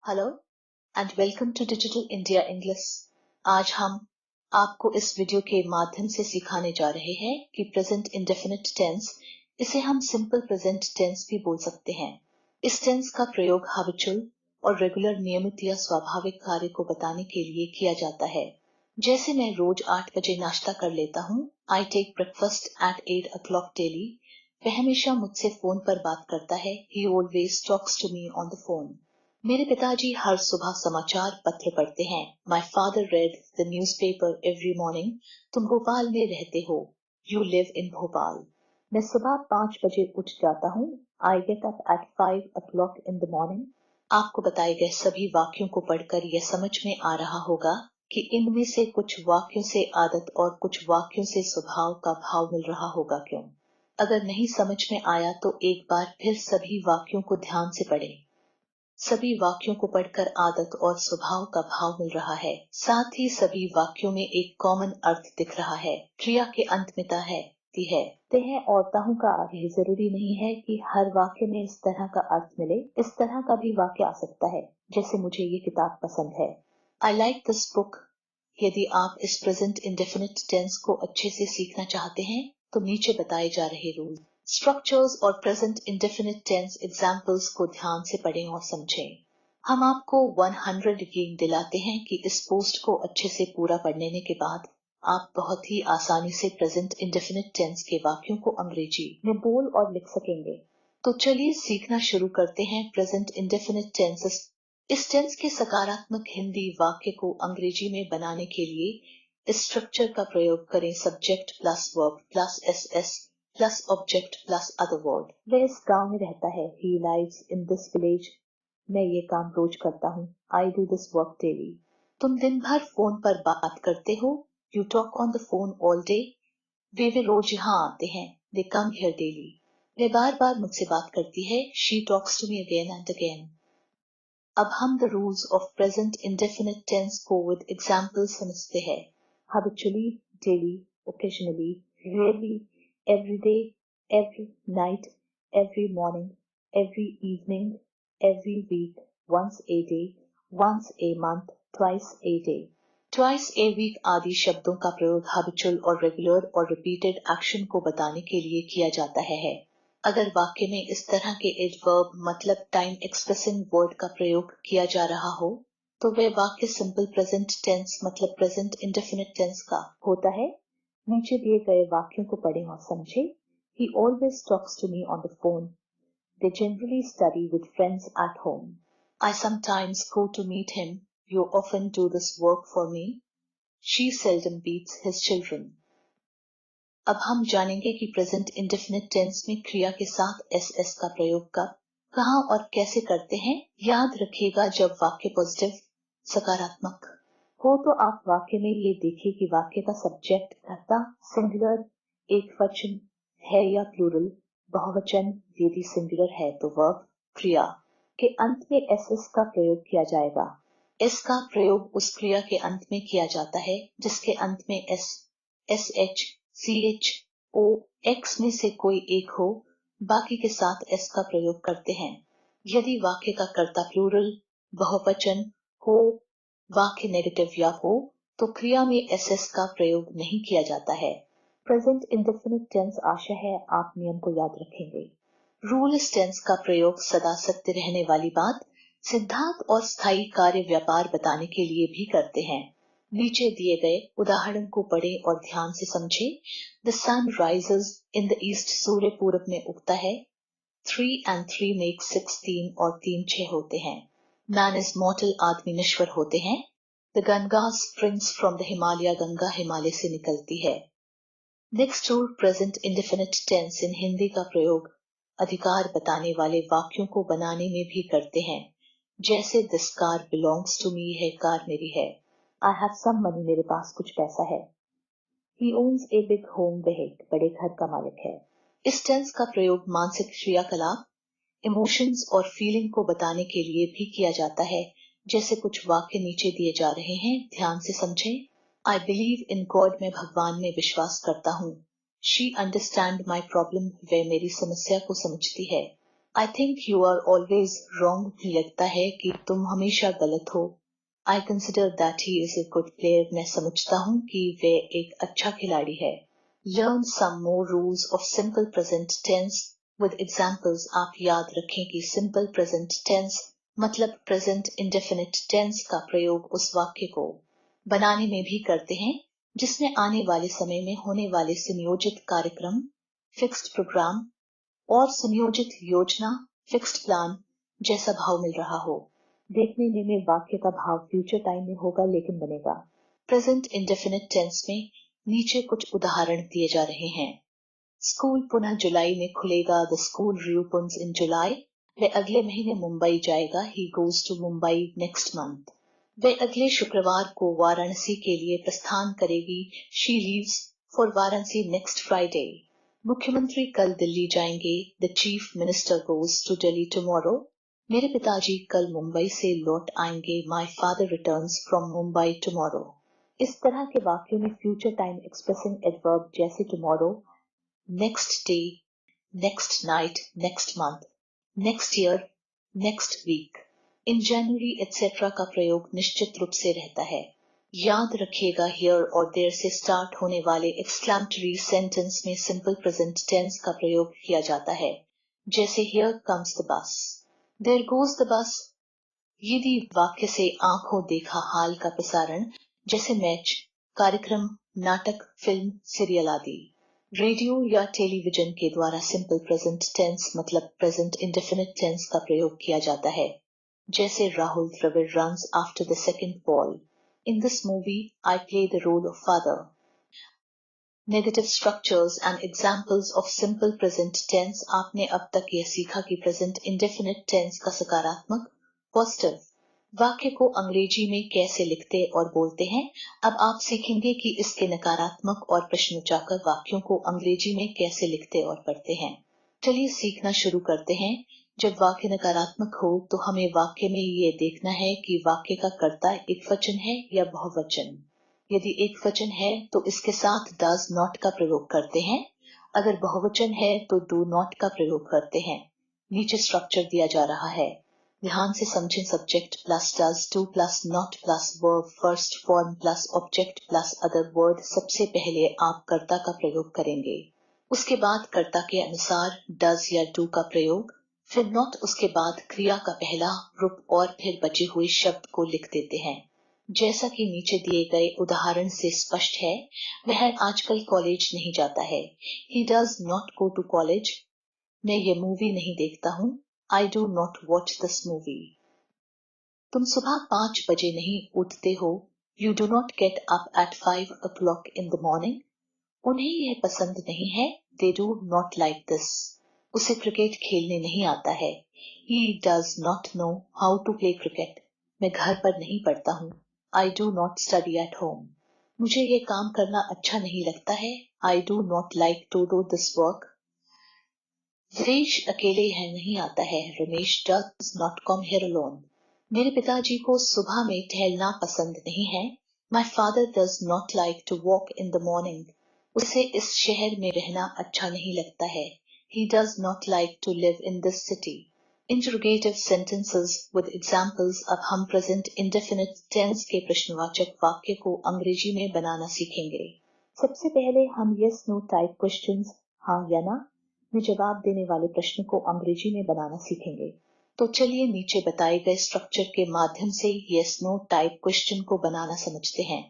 Hello and welcome to digital India English. आज हम आपको इस वीडियो के माध्यम से सिखाने जा रहे हैं कि प्रेजेंट इंडेफिनिट टेंस, इसे हम सिंपल प्रेजेंट टेंस भी बोल सकते हैं। इस टेंस का प्रयोग हैबिचुअल और रेगुलर नियमित या स्वाभाविक कार्य को बताने के लिए किया जाता है। जैसे मैं रोज 8 बजे नाश्ता कर लेता हूँ। I take breakfast at 8 o'clock daily. वह हमेशा मुझसे फोन पर बात करता है। He always talks to me on the phone. मेरे पिताजी हर सुबह समाचार पत्र पढ़ते हैं। My father read the newspaper every morning. तुम भोपाल में रहते हो। You live in Bhopal. मैं सुबह 5 बजे उठ जाता हूँ। I get up at 5 o'clock in the morning. आपको बताए गए सभी वाक्यों को पढ़कर यह समझ में आ रहा होगा कि इनमें से कुछ वाक्यों से आदत और कुछ वाक्यों से स्वभाव का भाव मिल रहा होगा। क्यों? अगर नहीं समझ में आया तो एक बार फिर सभी वाक्यों को ध्यान से पढ़ें। सभी वाक्यों को पढ़कर आदत और स्वभाव का भाव मिल रहा है। साथ ही सभी वाक्यों में एक कॉमन अर्थ दिख रहा है। क्रिया के अंत में ता है, ती है, ते है और ताहू का आगे जरूरी नहीं है कि हर वाक्य में इस तरह का अर्थ मिले। इस तरह का भी वाक्य आ सकता है, जैसे मुझे ये किताब पसंद है। I like this book. यदि आप इस प्रेजेंट इंडेफिनिट टेंस को अच्छे से सीखना चाहते हैं तो नीचे बताए जा रहे रूल, स्ट्रक्चर्स और प्रेजेंट इंडेफिनिट टेंस एग्जाम्पल्स को ध्यान से पढ़ें और समझें। हम आपको 100 यकीन दिलाते हैं कि इस पोस्ट को अच्छे से पूरा पढ़ लेने के बाद आप बहुत ही आसानी से प्रेजेंट इंडेफिनिट टेंस के वाक्यों को अंग्रेजी में बोल और लिख सकेंगे। तो चलिए सीखना शुरू करते हैं प्रेजेंट इंडेफिनिट टेंसेस। इस टेंस के सकारात्मक हिंदी वाक्य को अंग्रेजी में बनाने के लिए इस स्ट्रक्चर का प्रयोग करें। Subject plus verb plus S plus object plus other word. वह इस गांव में रहता है। He lives in this village। मैं ये काम रोज करता हूँ। I do this work daily। तुम दिन भर फोन पर बात करते हो। You talk on the phone all day। वे रोज यहाँ आते हैं। They come here daily। वे बार बार मुझसे बात करती है। She talks to me again and again। अब हम the rules of present indefinite tense को विद एग्जाम्पल समझते हैं। Habitually, daily, occasionally, rarely, every day, every night, every morning, every evening, every week, once a day, once a month, twice a day। Twice a week आदि शब्दों का प्रयोग habitual और regular और repeated action को बताने के लिए किया जाता है। अगर वाक्य में इस तरह के एडवर्ब मतलब टाइम एक्सप्रेसिंग वर्ड का प्रयोग किया जा रहा हो तो वह वाक्य सिंपल प्रेजेंट टेंस मतलब प्रेजेंट इंडेफिनिट टेंस का होता है। नीचे दिए गए वाक्यों को पढ़ें और समझें। He always talks to me on the phone। They generally study with friends at home। I sometimes go to meet him। You often do this work for me। She seldom beats his children। अब हम जानेंगे कि present indefinite tense में क्रिया के साथ S का प्रयोग कब, कहाँ और कैसे करते हैं। याद रखिएगा, जब वाक्य पॉजिटिव सकारात्मक हो तो आप वाक्य में ये देखिए कि वाक्य का सब्जेक्ट कर्ता सिंगुलर एक वचन है या प्लूरल बहुवचन। यदि सिंगुलर है तो वर्ब क्रिया के अंत में एस का प्रयोग किया जाएगा। एस का प्रयोग उस क्रिया के अंत में किया जाता है जिसके अंत में S H C H O X में से कोई एक हो। बाकी के साथ एस का प्रयोग करते हैं। यदि वाक्य का कर्ता प्लूरल बहुवचन हो, वाक्य नेगेटिव या हो तो क्रिया में एस का प्रयोग नहीं किया जाता है। प्रेजेंट इंडेफिनिट टेंस आशा है आप नियम को याद रखेंगे। रूल इस टेंस का प्रयोग सदा सत्य रहने वाली बात, सिद्धांत और स्थायी कार्य व्यापार बताने के लिए भी करते हैं। नीचे दिए गए उदाहरण को पढ़ें और ध्यान से समझें। The sun rises in the east. सूर्य पूरब में उगता है। 3 and 3 make 6। 3 और 3 6 होते हैं। Man is mortal. आदमी नश्वर होते हैं। The Ganga springs from the Himalaya. Ganga Himalaya से निकलती है। Next rule present indefinite tense in Hindi का प्रयोग अधिकार बताने वाले वाक्यों को बनाने में भी करते हैं। जैसे this car belongs to me. है कार मेरी है। I have some money। मेरे पास कुछ पैसा है। He owns a big home। वह एक बड़े घर का मालिक है। इस टेंस का प्रयोग मानसिक क्रियाकलाप, इमोशंस और फीलिंग को बताने के लिए भी किया जाता है। जैसे कुछ वाक्य नीचे दिए जा रहे हैं, ध्यान से समझें। I believe in God। मैं भगवान में विश्वास करता हूँ। She understand my problem। वह मेरी समस्या को समझती है। I think you are always wrong, लगता है कि तुम हमेशा गलत हो। I consider that he is a good player, मैं समझता हूँ कि वे एक अच्छा खिलाड़ी है। Learn some more rules of simple present tense with examples. आप याद रखें कि सिंपल प्रेजेंट टेंस मतलब प्रेजेंट इंडेफिनिट टेंस का प्रयोग उस वाक्य को बनाने में भी करते हैं जिसमें आने वाले समय में होने वाले सुनियोजित कार्यक्रम फिक्स्ड प्रोग्राम और सुनियोजित योजना फिक्स्ड प्लान जैसा भाव मिल रहा हो। देखने में वाक्य का भाव फ्यूचर टाइम में होगा लेकिन बनेगा प्रेजेंट इंडेफिनिट टेंस में। नीचे कुछ उदाहरण दिए जा रहे हैं। स्कूल पुनः जुलाई में खुलेगा। The school reopens in July. वह अगले महीने मुंबई जाएगा। He goes to Mumbai next month. वह अगले शुक्रवार को वाराणसी के लिए प्रस्थान करेगी। She leaves for Varanasi next Friday. मुख्यमंत्री कल दिल्ली जाएंगे। The chief minister goes to Delhi tomorrow. मेरे पिताजी कल मुंबई से लौट आएंगे। My father returns from Mumbai tomorrow. इस तरह के वाक्यों में फ्यूचर टाइम एक्सप्रेसिंग एडवर्ब जैसे tomorrow, next day, next night, next month, next year, next week, in January etcetera का प्रयोग निश्चित रूप से रहता है। याद रखिएगा हियर और देयर से स्टार्ट होने वाले एक्सक्लेमेटरी सेंटेंस में सिंपल प्रेजेंट टेंस का प्रयोग किया जाता है, जैसे here comes the bus, there goes the bus. यदि वाक्य से आंखों देखा हाल का प्रसारण जैसे मैच, कार्यक्रम, नाटक, फिल्म, सीरियल आदि रेडियो या टेलीविजन के द्वारा सिंपल प्रेजेंट टेंस मतलब प्रेजेंट इंडेफिनिट टेंस का प्रयोग किया जाता है, जैसे Rahul Dravid runs after the second ball. In this movie, I play the role of father. Negative structures and examples of simple present tense। आपने अब तक यह सीखा कि present indefinite tense का सकारात्मक पॉजिटिव वाक्य को अंग्रेजी में कैसे लिखते और बोलते हैं। अब आप सीखेंगे कि इसके नकारात्मक और प्रश्नोच्चाकर वाक्यों को अंग्रेजी में कैसे लिखते और पढ़ते हैं। चलिए सीखना शुरू करते हैं। जब वाक्य नकारात्मक हो तो हमें वाक्य में ये देखना है कि वाक्य का कर्ता एक वचन है या बहुवचन। यदि एक वचन है तो इसके साथ डज नॉट का प्रयोग करते हैं। अगर बहुवचन है तो डू नॉट का प्रयोग करते हैं। नीचे स्ट्रक्चर दिया जा रहा है, ध्यान से समझें। Subject plus does, two plus not plus verb, first form plus object plus other word. सबसे पहले आप कर्ता का प्रयोग करेंगे, उसके बाद कर्ता के अनुसार डज या डू का प्रयोग, फिर नॉट, उसके बाद क्रिया का पहला रूप और फिर बचे हुए शब्द को लिख देते हैं। जैसा कि नीचे दिए गए उदाहरण से स्पष्ट है, वह आजकल कॉलेज नहीं जाता है। ही does not go to college. मैं ये मूवी नहीं देखता हूँ। I do not watch this movie. तुम सुबह 5 बजे नहीं उठते हो। You do not get up at 5 o'clock in the morning। उन्हें यह पसंद नहीं है। They do not like this. उसे क्रिकेट खेलने नहीं आता है। ही does not know how to play cricket. मैं घर पर नहीं पढ़ता हूँ। I do not study at home. मुझे ये काम करना अच्छा नहीं लगता है। I do not like to do this work. Viresh अकेले है नहीं आता है। Ramesh does not come here alone. मेरे पिताजी को सुबह में टहलना पसंद नहीं है। My father does not like to walk in the morning. उसे इस शहर में रहना अच्छा नहीं लगता है। He does not like to live in this city। Interrogative sentences with examples। अब हम present indefinite tense के प्रश्नवाचक वाक्य को अंग्रेजी में बनाना सीखेंगे। सबसे पहले हम yes no type questions, हाँ या ना में जवाब देने वाले प्रश्न को अंग्रेजी में बनाना सीखेंगे। तो चलिए नीचे बताए गए स्ट्रक्चर के माध्यम से yes no type क्वेश्चन को बनाना समझते हैं।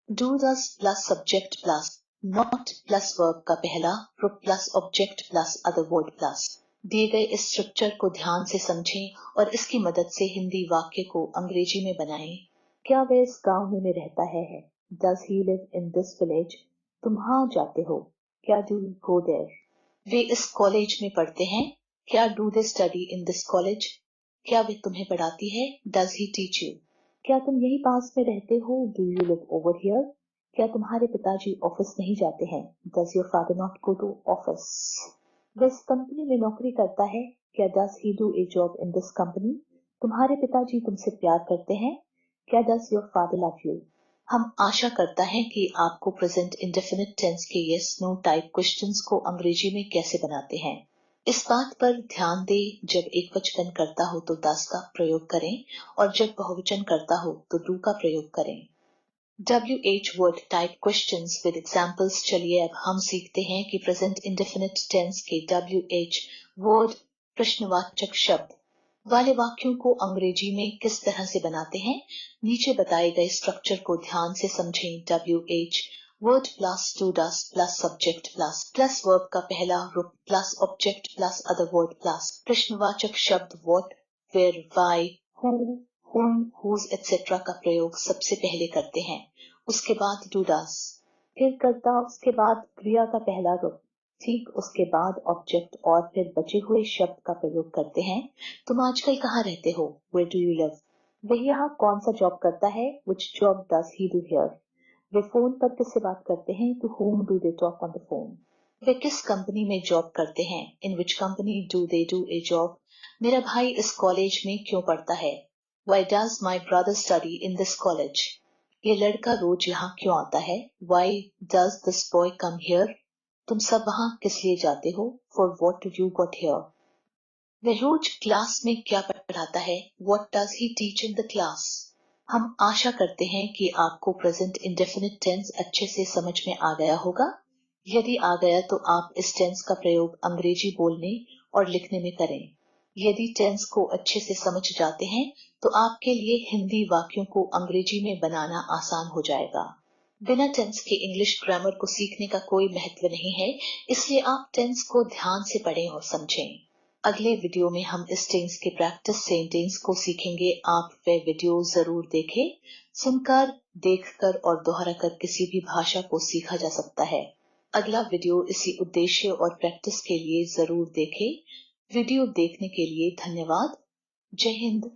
Do does plus subject plus not plus verb का पहला रूप plus object plus other word plus. दिए गए इस स्ट्रक्चर को ध्यान से समझें और इसकी मदद से हिंदी वाक्य को अंग्रेजी में बनाएं। क्या वह इस गांव में रहता है? Does he live in this village. तुम हाँ जाते हो। क्या डू यू गो देयर। वे इस कॉलेज में पढ़ते हैं। क्या do they study in this college. क्या वे तुम्हें पढ़ाती है? Does he teach you. क्या तुम यही पास में रहते हो? Do you live over here. क्या तुम्हारे पिताजी ऑफिस नहीं जाते हैं? Does your father not go to office. वह इस कंपनी में नौकरी करता है। क्या does he do a job in this company. तुम्हारे पिताजी तुमसे प्यार करते हैं। क्या does your father love you. हम आशा करता है कि आपको प्रेजेंट इंडेफिनिट टेंस के यस नो टाइप क्वेश्चंस को अंग्रेजी में कैसे बनाते हैं इस बात पर ध्यान दें, जब एकवचन करता हो तो does का प्रयोग करें और जब बहुवचन करता हो तो do का प्रयोग करें। WH word type questions with examples। चलिए अब हम सीखते हैं कि प्रेजेंट इंडेफिनिट टेंस के WH word प्रश्नवाचक शब्द वाले वाक्यों को अंग्रेजी में किस तरह से बनाते हैं। नीचे बताए गए स्ट्रक्चर को ध्यान से समझें। WH word plus to does plus subject plus verb का पहला रूप plus object plus other word plus प्रश्नवाचक शब्द what, where, why, who, whom, whose etc. का प्रयोग सबसे पहले करते हैं। उसके बाद डू डस, फिर कर्ता, उसके बाद क्रिया का पहला रूप, ठीक उसके बाद ऑब्जेक्ट और फिर बचे हुए शब्द का प्रयोग करते हैं। तुम आजकल कहाँ रहते हो? Where do you live? वह यहाँ कौन सा जॉब करता है? Which job does he do here? Way phone पर किससे बात करते हैं? To whom do they talk on the phone? वे किस कंपनी में जॉब करते हैं? In which company do they do a job? मेरा भाई इस कॉलेज में क्यों पढ़ता है? Why does my brother study in this college? ये लड़का रोज यहाँ क्यों आता है? Why does this boy come here? तुम सब वहाँ किस लिए जाते हो? For what do you got here? वह रोज क्लास में क्या पढ़ाता है? What does he teach in the class? हम आशा करते हैं कि आपको प्रेजेंट इंडेफिनिट टेंस अच्छे से समझ में आ गया होगा। यदि आ गया तो आप इस टेंस का प्रयोग अंग्रेजी बोलने और लिखने में करें। यदि टेंस को अच्छे से समझ जाते हैं तो आपके लिए हिंदी वाक्यों को अंग्रेजी में बनाना आसान हो जाएगा। बिना टेंस के इंग्लिश ग्रामर को सीखने का कोई महत्व नहीं है, इसलिए आप टेंस को ध्यान से पढ़ें और समझें। अगले वीडियो में हम इस टेंस के प्रैक्टिस सेंटेंस को सीखेंगे। आप वह वीडियो जरूर देखें। सुनकर, देखकर और दोहराकर किसी भी भाषा को सीखा जा सकता है। अगला वीडियो इसी उद्देश्य और प्रैक्टिस के लिए जरूर देखें। वीडियो देखने के लिए धन्यवाद। जय हिंद।